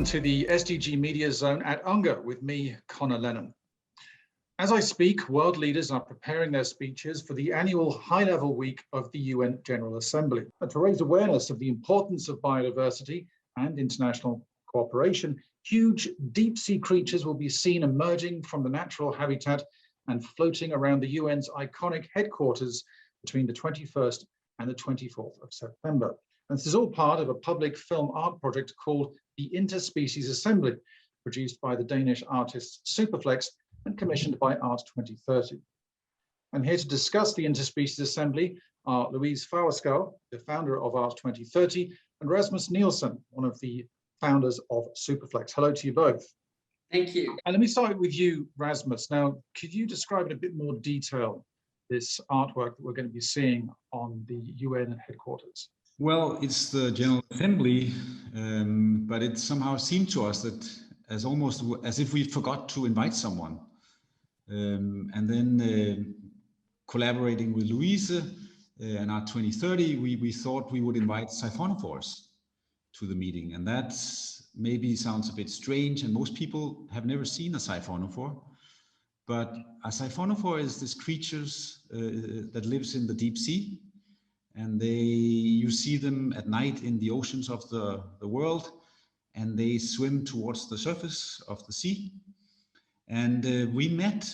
Welcome to the SDG Media Zone at UNGA with me, Conor Lennon. As I speak, world leaders are preparing their speeches for the annual high-level week of the UN General Assembly. And to raise awareness of the importance of biodiversity and international cooperation, huge deep-sea creatures will be seen emerging from the natural habitat and floating around the UN's iconic headquarters between the 21st and the 24th of September. And this is all part of a public film art project called the Interspecies Assembly, produced by the Danish artist SUPERFLEX and commissioned by Art 2030. And here to discuss the Interspecies Assembly are Luise, the founder of Art 2030, and Rasmus Nielsen, one of the founders of SUPERFLEX. Hello to you both. Thank you. And let me start with you, Rasmus. Now, could you describe in a bit more detail this artwork that we're going to be seeing on the UN headquarters? Well, it's the General Assembly, but it somehow seemed to us that as if we forgot to invite someone. And then collaborating with Luise and Art 2030, we thought we would invite Siphonophores to the meeting. And that maybe sounds a bit strange, and most people have never seen a Siphonophore. But a Siphonophore is this creature that lives in the deep sea. And you see them at night in the oceans of the world, and they swim towards the surface of the sea. And we met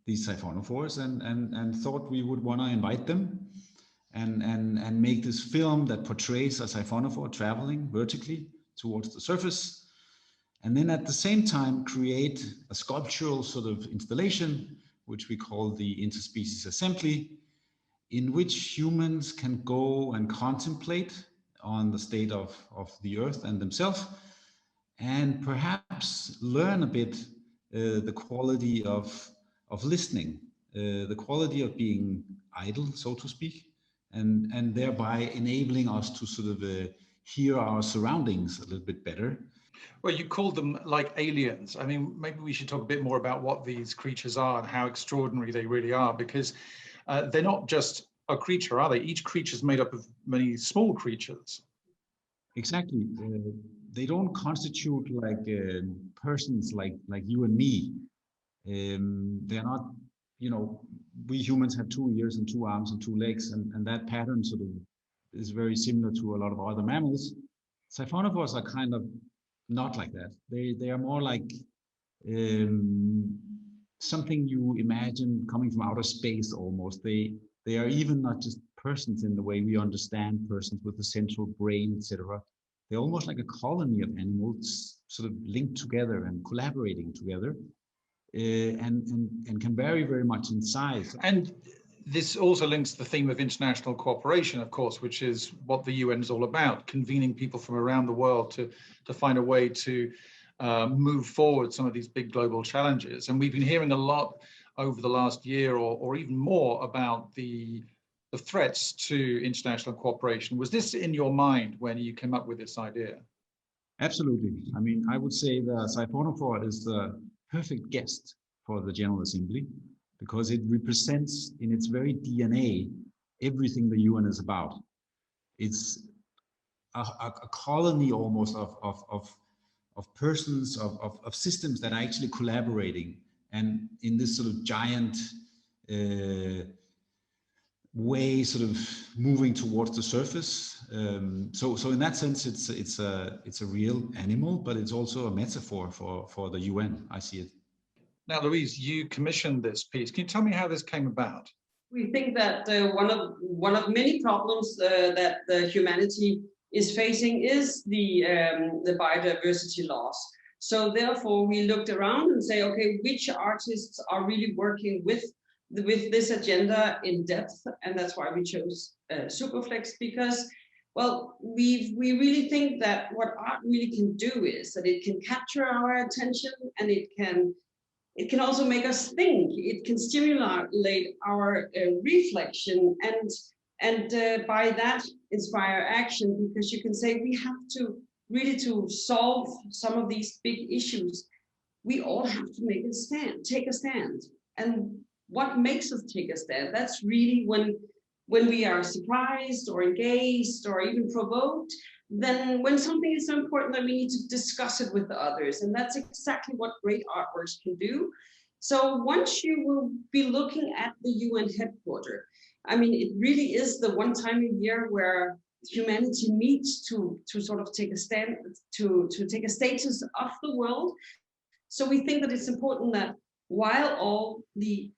these Siphonophores and thought we would want to invite them and make this film that portrays a Siphonophore traveling vertically towards the surface. And then at the same time create a sculptural sort of installation, which we call the Interspecies Assembly, in which humans can go and contemplate on the state of the earth and themselves, and perhaps learn a bit the quality of listening, the quality of being idle, so to speak, and thereby enabling us to sort of hear our surroundings a little bit better. Well, you called them like aliens. I mean, maybe we should talk a bit more about what these creatures are and how extraordinary they really are, because they're not just a creature, are they? Each creature is made up of many small creatures. Exactly. They don't constitute like persons like you and me. They're not, we humans have 2 ears and 2 arms and 2 legs, and that pattern sort of is very similar to a lot of other mammals. Siphonophores are kind of not like that. They are more like something you imagine coming from outer space almost. They are even not just persons in the way we understand persons with a central brain, etc. They're almost like a colony of animals sort of linked together and collaborating together, and can vary very much in size. And this also links to the theme of international cooperation, of course, which is what the UN is all about, convening people from around the world to find a way to move forward some of these big global challenges. And we've been hearing a lot over the last year or even more about the threats to international cooperation. Was this in your mind when you came up with this idea? Absolutely. I mean, I would say the Siphonophore is the perfect guest for the General Assembly, because it represents in its very DNA everything the UN is about. It's a colony almost of persons, of systems that are actually collaborating, and in this sort of giant way, sort of moving towards the surface. So in that sense, it's a real animal, but it's also a metaphor for the UN. I see it. Now, Luise, you commissioned this piece. Can you tell me how this came about? We think that one of many problems that the humanity is facing is the biodiversity loss. So therefore, we looked around and say, okay, which artists are really working with this agenda in depth? And that's why we chose SUPERFLEX, because, well, we really think that what art really can do is that it can capture our attention, and it can also make us think. It can stimulate our reflection and by that inspire action, because you can say we have to really, to solve some of these big issues, we all have to take a stand. And what makes us take a stand? That's really when we are surprised or engaged or even provoked, then when something is so important, then we need to discuss it with the others. And that's exactly what great artworks can do. So once you will be looking at the UN headquarters, I mean, it really is the one time a year where humanity meets to sort of take a stand, to take a status of the world. So we think that it's important that while all the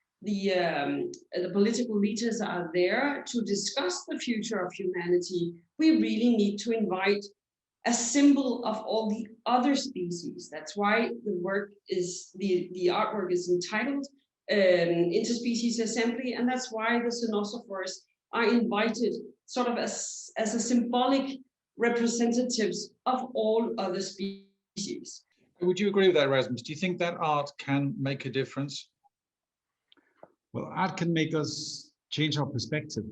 political leaders are there to discuss the future of humanity, we really need to invite a symbol of all the other species. That's why the artwork is entitled Interspecies Assembly, and that's why the Siphonophores are invited sort of as a symbolic representatives of all other species. Would you agree with that, Rasmus? Do you think that art can make a difference? Well, art can make us change our perspective.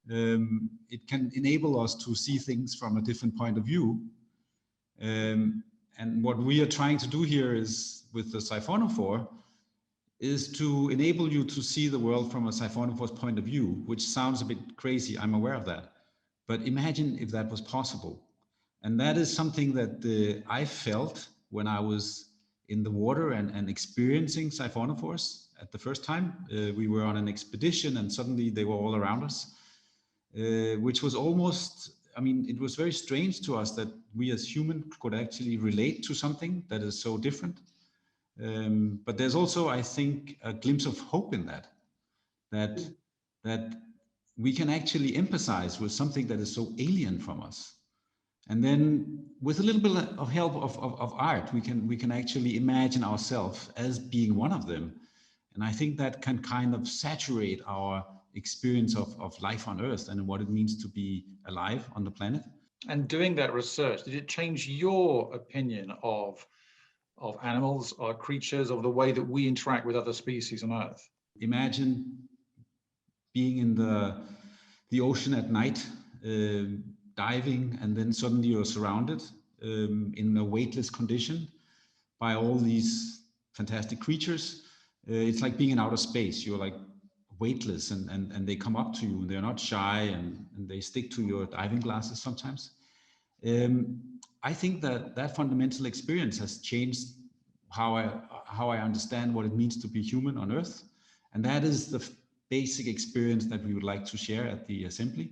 It can enable us to see things from a different point of view. And what we are trying to do here is, with the Siphonophore, is to enable you to see the world from a Siphonophore's point of view, which sounds a bit crazy, I'm aware of that. But imagine if that was possible. And that is something that I felt when I was in the water and experiencing Siphonophores at the first time. We were on an expedition and suddenly they were all around us, which was almost, I mean, it was very strange to us that we as humans could actually relate to something that is so different. But there's also, I think, a glimpse of hope in that we can actually empathize with something that is so alien from us. And then with a little bit of help of art, we can actually imagine ourselves as being one of them. And I think that can kind of saturate our experience of life on Earth and what it means to be alive on the planet. And doing that research, did it change your opinion of animals or creatures, or the way that we interact with other species on Earth? Imagine being in the ocean at night, diving, and then suddenly you're surrounded in a weightless condition by all these fantastic creatures. It's like being in outer space. You're like weightless, and they come up to you, and they're not shy, and they stick to your diving glasses sometimes. I think that fundamental experience has changed how I understand what it means to be human on Earth. And that is the basic experience that we would like to share at the assembly.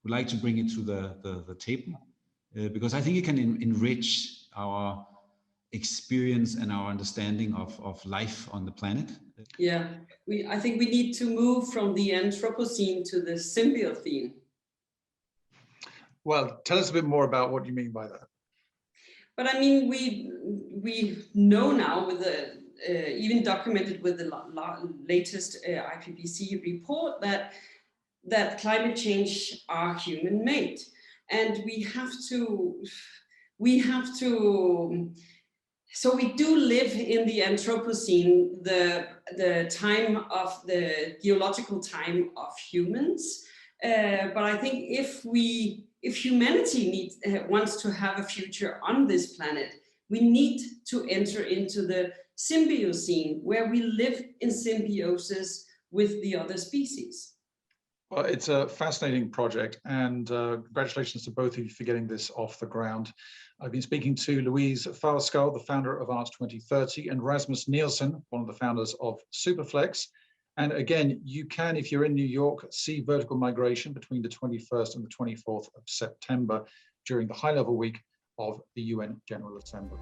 We'd like to bring it to the table, because I think it can enrich our experience and our understanding of life on the planet. Yeah, I think we need to move from the Anthropocene to the Symbiote. Well, tell us a bit more about what you mean by that. But I mean, we know now, with the even documented with the latest IPCC report, that climate change are human-made, and we have to. So we do live in the Anthropocene, the time of the geological time of humans. But I think if humanity wants to have a future on this planet, we need to enter into the Symbiocene, where we live in symbiosis with the other species. Well, it's a fascinating project, and congratulations to both of you for getting this off the ground. I've been speaking to Luise Faurschou, the founder of Arts 2030, and Rasmus Nielsen, one of the founders of SUPERFLEX. And again, you can, if you're in New York, see Vertical Migration between the 21st and the 24th of September during the high-level week of the UN General Assembly.